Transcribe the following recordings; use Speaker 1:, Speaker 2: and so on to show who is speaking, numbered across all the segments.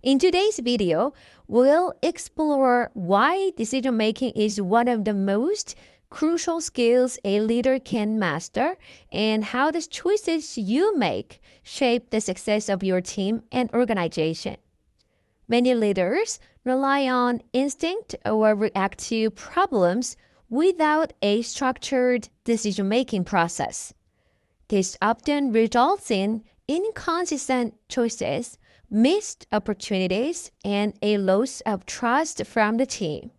Speaker 1: In today's video, we'll explore why decision-making is one of the most crucial skills a leader can master and how the choices you make shape the success of your team and organization. Many leaders rely on instinct or react to problems without a structured decision-making process. This often results in inconsistent choices, missed opportunities, and a loss of trust from the team.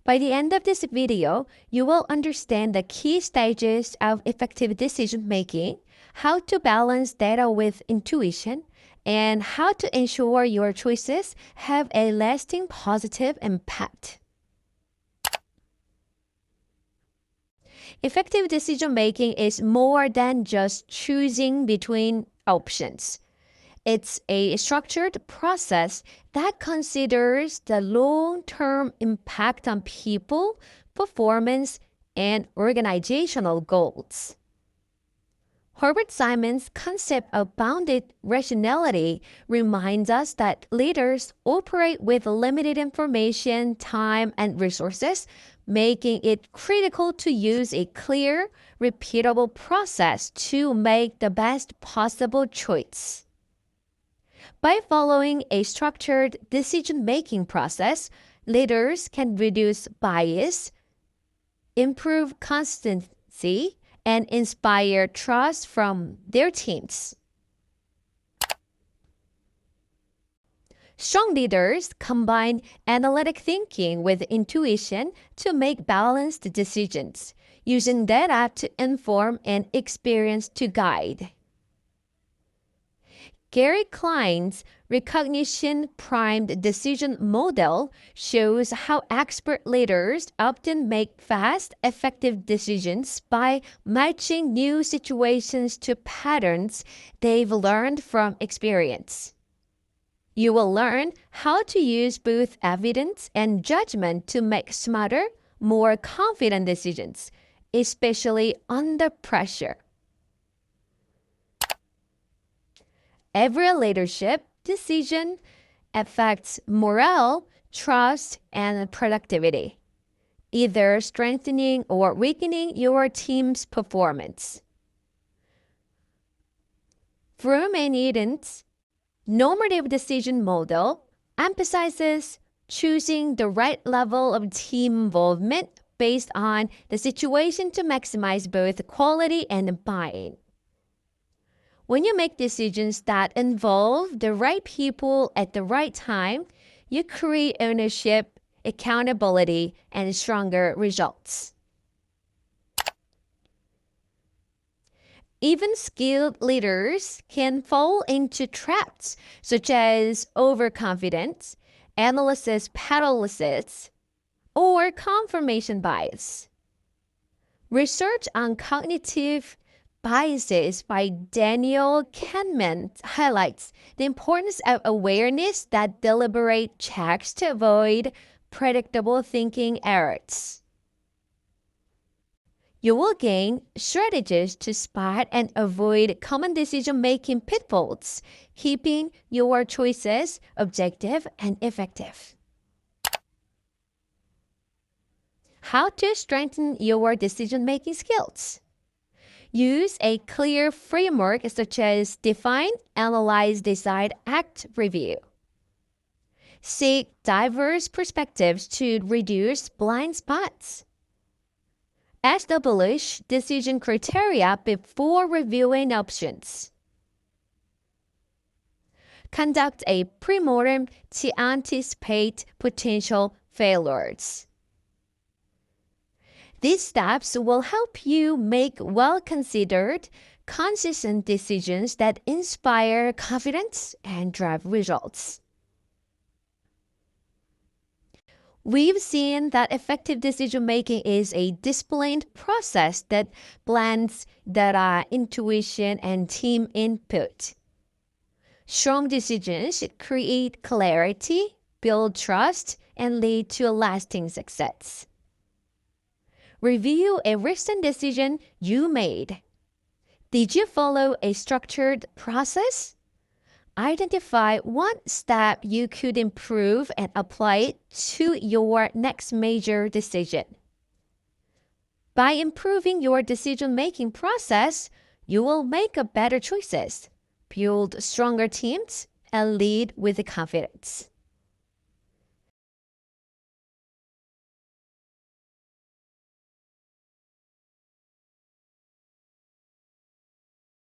Speaker 1: By the end of this video, you will understand the key stages of effective decision-making, how to balance data with intuition, and how to ensure your choices have a lasting positive impact. Effective decision-making is more than just choosing between options. It's a structured process that considers the long-term impact on people, performance, and organizational goals. Herbert Simon's concept of bounded rationality reminds us that leaders operate with limited information, time, and resources, making it critical to use a clear, repeatable process to make the best possible choice. By following a structured decision-making process, leaders can reduce bias, improve consistency, and inspire trust from their teams. Strong leaders combine analytic thinking with intuition to make balanced decisions, using data to inform and experience to guide. Gary Klein's recognition-primed decision model shows how expert leaders often make fast, effective decisions by matching new situations to patterns they've learned from experience. You will learn how to use both evidence and judgment to make smarter, more confident decisions, especially under pressure. Every leadership decision affects morale, trust, and productivity, either strengthening or weakening your team's performance. Froome and Eden's normative decision model emphasizes choosing the right level of team involvement based on the situation to maximize both quality and buy-in. When you make decisions that involve the right people at the right time, you create ownership, accountability, and stronger results. Even skilled leaders can fall into traps such as overconfidence, analysis paralysis, or confirmation bias. Research on cognitive biases by Daniel Kahneman highlights the importance of awareness that deliberate checks to avoid predictable thinking errors. You will gain strategies to spot and avoid common decision-making pitfalls, keeping your choices objective and effective. How to strengthen your decision-making skills? Use a clear framework such as define, analyze, decide, act, review. Seek diverse perspectives to reduce blind spots. Establish decision criteria before reviewing options. Conduct a pre-mortem to anticipate potential failures. These steps will help you make well-considered, consistent decisions that inspire confidence and drive results. We've seen that effective decision-making is a disciplined process that blends data, intuition, and team input. Strong decisions create clarity, build trust, and lead to lasting success. Review a recent decision you made. Did you follow a structured process? Identify one step you could improve and apply it to your next major decision. By improving your decision-making process, you will make better choices, build stronger teams, and lead with confidence.